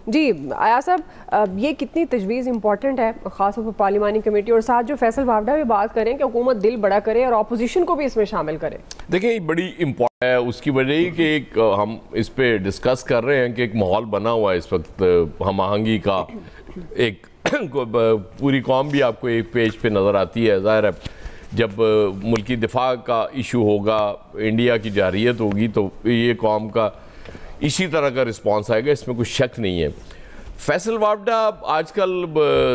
جی ایاز صاحب، یہ کتنی تجویز امپورٹنٹ ہے خاص طور پر پارلیمانی کمیٹی، اور ساتھ جو فیصل وافدہ بھی بات کریں کہ حکومت دل بڑا کرے اور اپوزیشن کو بھی اس میں شامل کرے؟ دیکھیں یہ بڑی امپورٹنٹ ہے، اس کی وجہ ہی کہ ایک ہم اس پہ ڈسکس کر رہے ہیں کہ ایک ماحول بنا ہوا ہے اس وقت ہم آہنگی کا، ایک پوری قوم بھی آپ کو ایک پیج پہ نظر آتی ہے. ظاہر ہے جب ملکی دفاع کا ایشو ہوگا، انڈیا کی جارحیت ہوگی، تو یہ قوم کا اسی طرح کا رسپانس آئے گا، اس میں کوئی شک نہیں ہے. فیصل وافدہ آج کل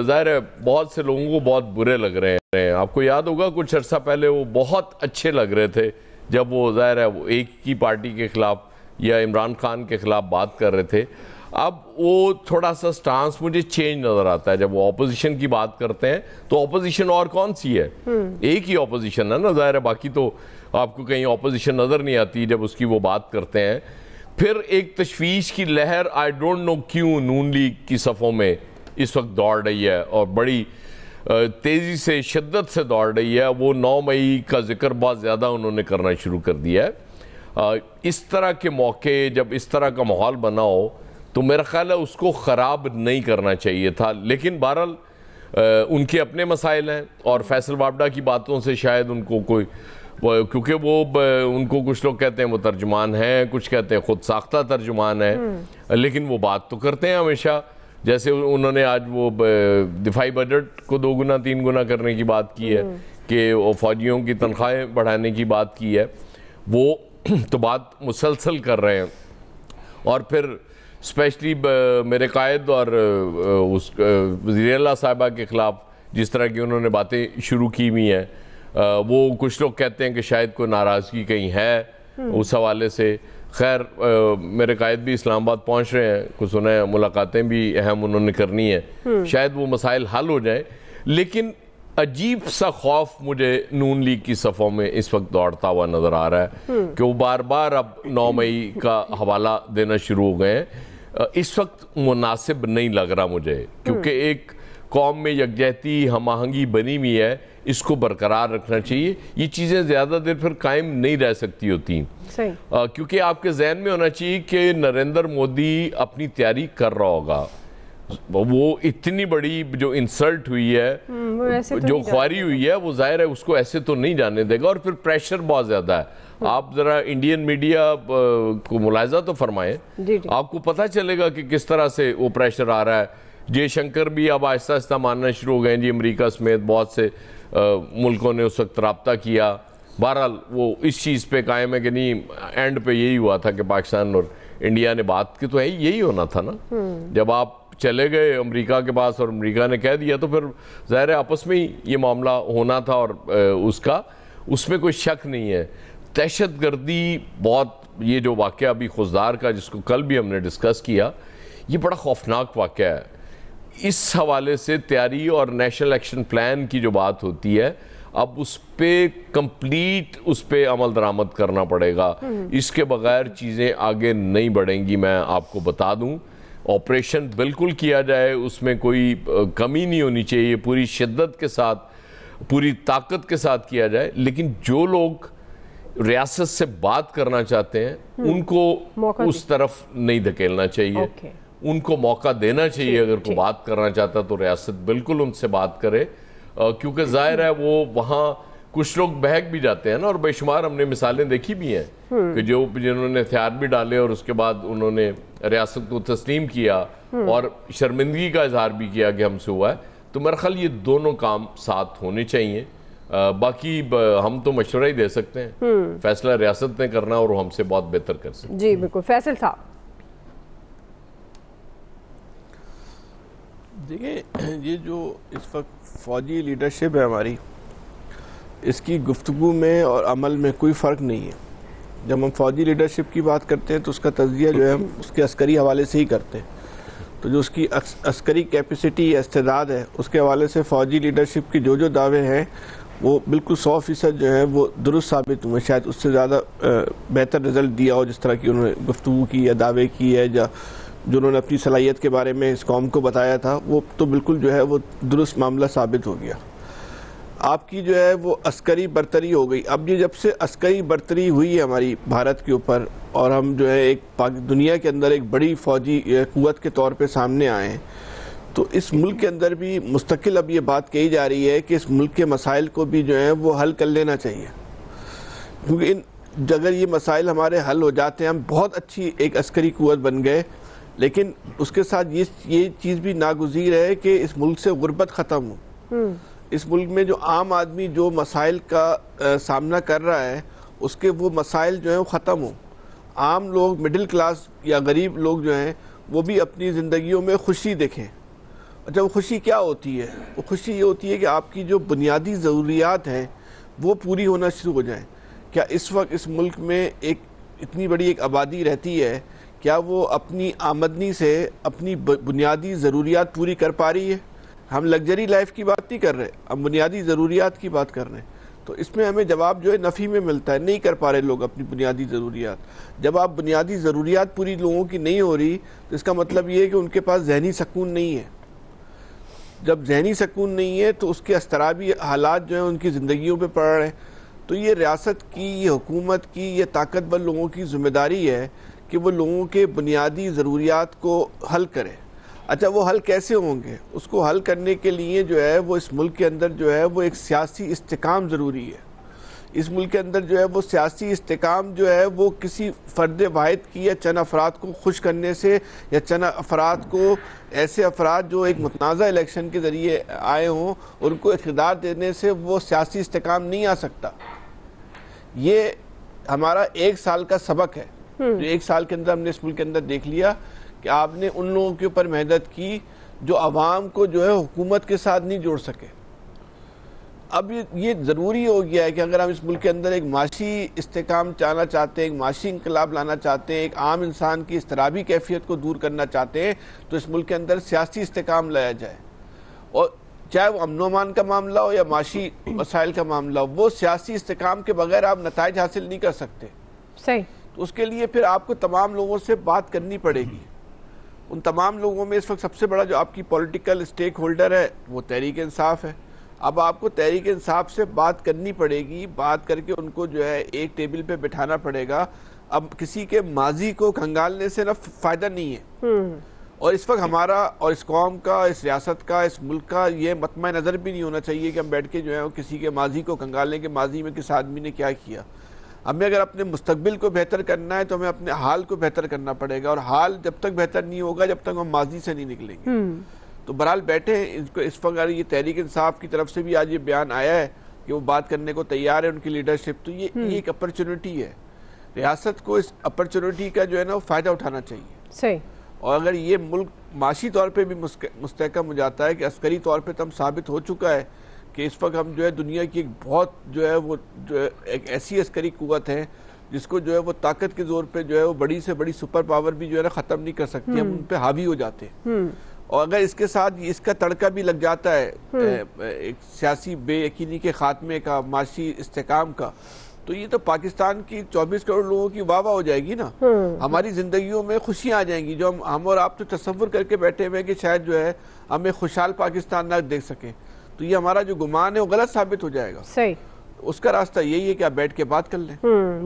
ظاہر ہے بہت سے لوگوں کو بہت برے لگ رہے ہیں. آپ کو یاد ہوگا کچھ عرصہ پہلے وہ بہت اچھے لگ رہے تھے جب وہ ظاہر ہے وہ ایک ہی پارٹی کے خلاف یا عمران خان کے خلاف بات کر رہے تھے. اب وہ تھوڑا سا سٹانس مجھے چینج نظر آتا ہے. جب وہ اپوزیشن کی بات کرتے ہیں تو اپوزیشن اور کون سی ہے؟ ایک ہی اپوزیشن ہے نا ظاہر ہے، باقی تو آپ کو کہیں اپوزیشن نظر نہیں آتی جب اس کی وہ بات کرتے ہیں. پھر ایک تشویش کی لہر آئی ڈونٹ نو کیوں نون لیگ کی صفوں میں اس وقت دوڑ رہی ہے، اور بڑی تیزی سے شدت سے دوڑ رہی ہے. وہ 9 مئی کا ذکر بہت زیادہ انہوں نے کرنا شروع کر دیا ہے. اس طرح کے موقع جب اس طرح کا ماحول بنا ہو تو میرا خیال ہے اس کو خراب نہیں کرنا چاہیے تھا. لیکن بہرحال ان کے اپنے مسائل ہیں، اور فیصل وافدہ کی باتوں سے شاید ان کو کوئی، کیونکہ وہ ان کو کچھ لوگ کہتے ہیں وہ ترجمان ہیں، کچھ کہتے ہیں خود ساختہ ترجمان ہیں، لیکن وہ بات تو کرتے ہیں ہمیشہ. جیسے انہوں نے آج وہ دفاعی بجٹ کو 2 گنا 3 گنا کرنے کی بات کی ہے، کہ وہ فوجیوں کی تنخواہیں بڑھانے کی بات کی ہے. وہ تو بات مسلسل کر رہے ہیں. اور پھر اسپیشلی میرے قائد اور اس وزیر اعلیٰ صاحبہ کے خلاف جس طرح کی انہوں نے باتیں شروع کی ہوئی ہیں، وہ کچھ لوگ کہتے ہیں کہ شاید کوئی ناراضگی کہیں ہے اس حوالے سے. خیر میرے قائد بھی اسلام آباد پہنچ رہے ہیں، کچھ انہیں ملاقاتیں بھی اہم انہوں نے کرنی ہیں، شاید وہ مسائل حل ہو جائیں. لیکن عجیب سا خوف مجھے نون لیگ کی صفوں میں اس وقت دوڑتا ہوا نظر آ رہا ہے کہ وہ بار بار اب 9 مئی کا حوالہ دینا شروع ہو گئے ہیں. اس وقت مناسب نہیں لگ رہا مجھے، کیونکہ ایک قوم میں یکجہتی ہم آہنگی بنی ہوئی ہے، اس کو برقرار رکھنا چاہیے. یہ چیزیں زیادہ دیر پھر قائم نہیں رہ سکتی ہوتی، کیونکہ آپ کے ذہن میں ہونا چاہیے کہ نریندر مودی اپنی تیاری کر رہا ہوگا. وہ اتنی بڑی جو انسلٹ ہوئی ہے، جو خواری ہوئی ہے، وہ ظاہر ہے اس کو ایسے تو نہیں جانے دے گا. اور پھر پریشر بہت زیادہ ہے. آپ ذرا انڈین میڈیا کو ملاحظہ تو فرمائیں، آپ کو پتہ چلے گا کہ کس طرح سے وہ پریشر آ رہا ہے. جے شنکر بھی اب آہستہ آہستہ ماننا شروع ہو گئے ہیں جی، امریکہ سمیت بہت سے ملکوں نے اس وقت رابطہ کیا. بہرحال وہ اس چیز پہ قائم ہے کہ نہیں، اینڈ پہ یہی ہوا تھا کہ پاکستان اور انڈیا نے بات کی، تو یہی ہونا تھا نا. جب آپ چلے گئے امریکہ کے پاس اور امریکہ نے کہہ دیا تو پھر ظاہر ہے آپس میں ہی یہ معاملہ ہونا تھا. اور اس میں کوئی شک نہیں ہے. دہشت گردی بہت، یہ جو واقعہ ابھی خزدار کا جس کو کل بھی ہم نے ڈسکس کیا، یہ بڑا خوفناک واقعہ ہے. اس حوالے سے تیاری اور نیشنل ایکشن پلان کی جو بات ہوتی ہے، اب اس پہ کمپلیٹ اس پہ عمل درآمد کرنا پڑے گا. اس کے بغیر چیزیں آگے نہیں بڑھیں گی. میں آپ کو بتا دوں، آپریشن بالکل کیا جائے، اس میں کوئی کمی نہیں ہونی چاہیے، پوری شدت کے ساتھ پوری طاقت کے ساتھ کیا جائے. لیکن جو لوگ ریاست سے بات کرنا چاہتے ہیں ان کو اس طرف نہیں دھکیلنا چاہیے. ان کو موقع دینا چاہیے. اگر کوئی بات کرنا چاہتا تو ریاست بالکل ان سے بات کرے، کیونکہ ظاہر ہے وہ وہاں کچھ لوگ بہک بھی جاتے ہیں نا. اور بے شمار ہم نے مثالیں دیکھی بھی ہیں کہ جنہوں نے ہتھیار بھی ڈالے اور اس کے بعد انہوں نے ریاست کو تسلیم کیا اور شرمندگی کا اظہار بھی کیا کہ ہم سے ہوا ہے. تو میرا خیال یہ دونوں کام ساتھ ہونے چاہیے. باقی ہم تو مشورہ ہی دے سکتے ہیں، فیصلہ ریاست نے کرنا اور وہ ہم سے بہت بہتر کر سکتے ہیں. جی بالکل. فیصل صاحب دیکھیں، یہ جو اس وقت فوجی لیڈرشپ ہے ہماری، اس کی گفتگو میں اور عمل میں کوئی فرق نہیں ہے. جب ہم فوجی لیڈرشپ کی بات کرتے ہیں تو اس کا تجزیہ جو ہے ہم اس کے عسکری حوالے سے ہی کرتے ہیں. تو جو اس کی عسکری کیپیسٹی یا استعداد ہے، اس کے حوالے سے فوجی لیڈرشپ کی جو دعوے ہیں وہ بالکل 100% جو ہے وہ درست ثابت ہوئے. شاید اس سے زیادہ بہتر رزلٹ دیا ہو جس طرح کی انہوں نے گفتگو کی یا دعوے کی ہے، یا جو انہوں نے اپنی صلاحیت کے بارے میں اس قوم کو بتایا تھا، وہ تو بالکل جو ہے وہ درست معاملہ ثابت ہو گیا. آپ کی جو ہے وہ عسکری برتری ہو گئی. اب یہ جب سے عسکری برتری ہوئی ہے ہماری بھارت کے اوپر اور ہم جو ہے ایک دنیا کے اندر ایک بڑی فوجی قوت کے طور پہ سامنے آئے ہیں, تو اس ملک کے اندر بھی مستقل اب یہ بات کہی جا رہی ہے کہ اس ملک کے مسائل کو بھی جو ہے وہ حل کر لینا چاہیے, کیونکہ اگر یہ مسائل ہمارے حل ہو جاتے ہیں, ہم بہت اچھی ایک عسکری قوت بن گئے, لیکن اس کے ساتھ یہ چیز بھی ناگزیر ہے کہ اس ملک سے غربت ختم ہو. اس ملک میں جو عام آدمی جو مسائل کا سامنا کر رہا ہے اس کے وہ مسائل جو ہیں وہ ختم ہوں. عام لوگ, مڈل کلاس یا غریب لوگ جو ہیں وہ بھی اپنی زندگیوں میں خوشی دیکھیں. اچھا, وہ خوشی کیا ہوتی ہے؟ وہ خوشی یہ ہوتی ہے کہ آپ کی جو بنیادی ضروریات ہیں وہ پوری ہونا شروع ہو جائیں. کیا اس وقت اس ملک میں ایک اتنی بڑی ایک آبادی رہتی ہے, کیا وہ اپنی آمدنی سے اپنی بنیادی ضروریات پوری کر پا رہی ہے؟ ہم لگژری لائف کی بات نہیں کر رہے, ہم بنیادی ضروریات کی بات کر رہے ہیں. تو اس میں ہمیں جواب جو ہے نفی میں ملتا ہے, نہیں کر پا رہے لوگ اپنی بنیادی ضروریات. جب آپ بنیادی ضروریات پوری لوگوں کی نہیں ہو رہی تو اس کا مطلب یہ ہے کہ ان کے پاس ذہنی سکون نہیں ہے. جب ذہنی سکون نہیں ہے تو اس کے اضطرابی حالات جو ہیں ان کی زندگیوں پہ پڑ رہے ہیں. تو یہ ریاست کی, یہ حکومت کی, یہ طاقتور لوگوں کی ذمہ داری ہے کہ وہ لوگوں کے بنیادی ضروریات کو حل کرے. اچھا, وہ حل کیسے ہوں گے؟ اس کو حل کرنے کے لیے جو ہے وہ اس ملک کے اندر جو ہے وہ ایک سیاسی استحکام ضروری ہے. اس ملک کے اندر جو ہے وہ سیاسی استحکام جو ہے وہ کسی فرد واحد کی یا چند افراد کو خوش کرنے سے یا چند افراد کو, ایسے افراد جو ایک متنازع الیکشن کے ذریعے آئے ہوں, ان کو اقتدار دینے سے وہ سیاسی استحکام نہیں آ سکتا. یہ ہمارا 1 سال کا سبق ہے جو 1 سال کے اندر ہم نے اس ملک کے اندر دیکھ لیا کہ آپ نے ان لوگوں کے اوپر محنت کی جو عوام کو جو ہے حکومت کے ساتھ نہیں جوڑ سکے. اب یہ ضروری ہو گیا ہے کہ اگر ہم اس ملک کے اندر ایک معاشی استحکام چاہنا چاہتے ہیں, ایک معاشی انقلاب لانا چاہتے ہیں, ایک عام انسان کی اضطرابی کیفیت کو دور کرنا چاہتے ہیں, تو اس ملک کے اندر سیاسی استحکام لایا جائے. اور چاہے وہ امن و امان کا معاملہ ہو یا معاشی مسائل کا معاملہ ہو, وہ سیاسی استحکام کے بغیر آپ نتائج حاصل نہیں کر سکتے. صحیح. تو اس کے لیے پھر آپ کو تمام لوگوں سے بات کرنی پڑے گی. ان تمام لوگوں میں اس وقت سب سے بڑا جو آپ کی پولیٹیکل اسٹیک ہولڈر ہے وہ تحریک انصاف ہے. اب آپ کو تحریک انصاف سے بات کرنی پڑے گی, بات کر کے ان کو جو ہے ایک ٹیبل پہ بٹھانا پڑے گا. اب کسی کے ماضی کو کھنگالنے سے فائدہ نہیں ہے. اور اس وقت ہمارا اور اس قوم کا, اس ریاست کا, اس ملک کا یہ مطمع نظر بھی نہیں ہونا چاہیے کہ ہم بیٹھ کے جو ہے کسی کے ماضی کو کھنگالیں کہ ماضی میں کس آدمی نے کیا کیا. ہمیں اگر اپنے مستقبل کو بہتر کرنا ہے تو ہمیں اپنے حال کو بہتر کرنا پڑے گا, اور حال جب تک بہتر نہیں ہوگا جب تک ہم ماضی سے نہیں نکلیں گے. تو بہرحال بیٹھے ہیں, اس وقت یہ تحریک انصاف کی طرف سے بھی آج یہ بیان آیا ہے کہ وہ بات کرنے کو تیار ہے, ان کی لیڈرشپ. تو یہ ایک اپرچونٹی ہے, ریاست کو اس اپرچونٹی کا جو ہے نا وہ فائدہ اٹھانا چاہیے. صحیح. اور اگر یہ ملک معاشی طور پہ بھی مستحکم ہو جاتا ہے کہ عسکری طور پہ تم ثابت ہو چکا ہے کہ اس وقت ہم جو ہے دنیا کی ایک بہت جو ہے وہ جو ہے ایک ایسی عسکری قوت ہے جس کو جو ہے وہ طاقت کے زور پہ جو ہے وہ بڑی سے بڑی سپر پاور بھی جو ہے نا ختم نہیں کر سکتی, ہم ان پہ حاوی ہو جاتے ہیں. اور اگر اس کے ساتھ اس کا تڑکا بھی لگ جاتا ہے ایک سیاسی بے یقینی کے خاتمے کا, معاشی استحکام کا, تو یہ تو پاکستان کی 24 کروڑ لوگوں کی واہ واہ ہو جائے گی نا. ہماری زندگیوں میں خوشیاں آ جائیں گی جو ہم اور آپ تو تصور کر کے بیٹھے ہوئے کہ شاید جو ہے ہمیں خوشحال پاکستان نہ دیکھ سکیں. تو یہ ہمارا جو گمان ہے وہ غلط ثابت ہو جائے گا. صحیح. اس کا راستہ یہی ہے کہ آپ بیٹھ کے بات کر لیں.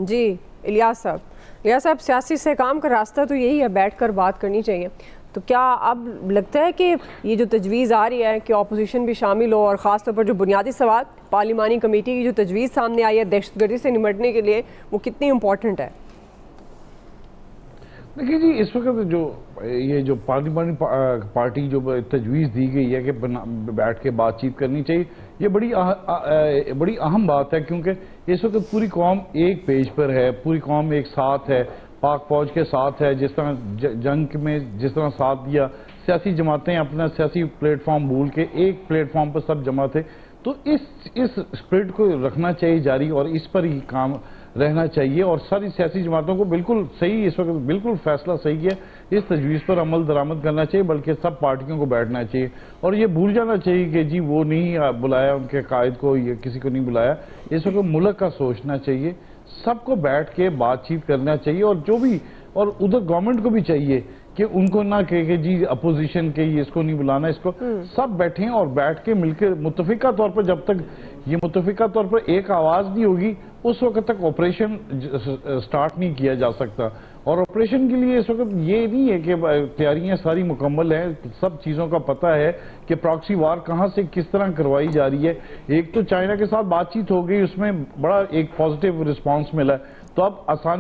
جی الیاس صاحب, سیاسی استحکام کا راستہ تو یہی ہے, بیٹھ کر بات کرنی چاہیے. تو کیا اب لگتا ہے کہ یہ جو تجویز آ رہی ہے کہ اپوزیشن بھی شامل ہو, اور خاص طور پر جو بنیادی سوال پارلیمانی کمیٹی کی جو تجویز سامنے آئی ہے دہشت گردی سے نمٹنے کے لیے, وہ کتنی امپورٹنٹ ہے؟ دیکھیے جی, اس وقت یہ جو پارلیمانی پارٹی جو تجویز دی گئی ہے کہ بیٹھ کے بات چیت کرنی چاہیے, یہ بڑی اہم بات ہے, کیونکہ اس وقت پوری قوم ایک پیج پر ہے, پوری قوم ایک ساتھ ہے, پاک فوج کے ساتھ ہے. جس طرح جنگ میں جس طرح ساتھ دیا, سیاسی جماعتیں اپنا سیاسی پلیٹ فارم بھول کے ایک پلیٹ فارم پر سب جمع تھے. تو اس اسپرٹ کو رکھنا چاہیے جاری, اور اس پر ہی کام رہنا چاہیے. اور ساری سیاسی جماعتوں کو بالکل صحیح, اس وقت بالکل فیصلہ صحیح ہے, اس تجویز پر عمل درآمد کرنا چاہیے, بلکہ سب پارٹیوں کو بیٹھنا چاہیے. اور یہ بھول جانا چاہیے کہ جی وہ نہیں بلایا ان کے قائد کو, یا کسی کو نہیں بلایا. اس وقت ملک کا سوچنا چاہیے, سب کو بیٹھ کے بات چیت کرنا چاہیے, اور جو بھی, اور ادھر گورنمنٹ کو بھی چاہیے کہ ان کو نہ کہ جی اپوزیشن کے یہ اس کو نہیں بلانا، اس کو سب بیٹھیں اور بیٹھ کے مل کے متفقہ طور پر، جب تک یہ متفقہ طور پر ایک آواز نہیں ہوگی اس وقت تک آپریشن سٹارٹ نہیں کیا جا سکتا. اور آپریشن کے لیے اس وقت یہ نہیں ہے کہ تیاریاں ساری مکمل ہیں، سب چیزوں کا پتہ ہے کہ پراکسی وار کہاں سے کس طرح کروائی جا رہی ہے. ایک تو چائنا کے ساتھ بات چیت ہو گئی، اس میں بڑا ایک پازیٹیو رسپانس ملا ہے، تو اب آسان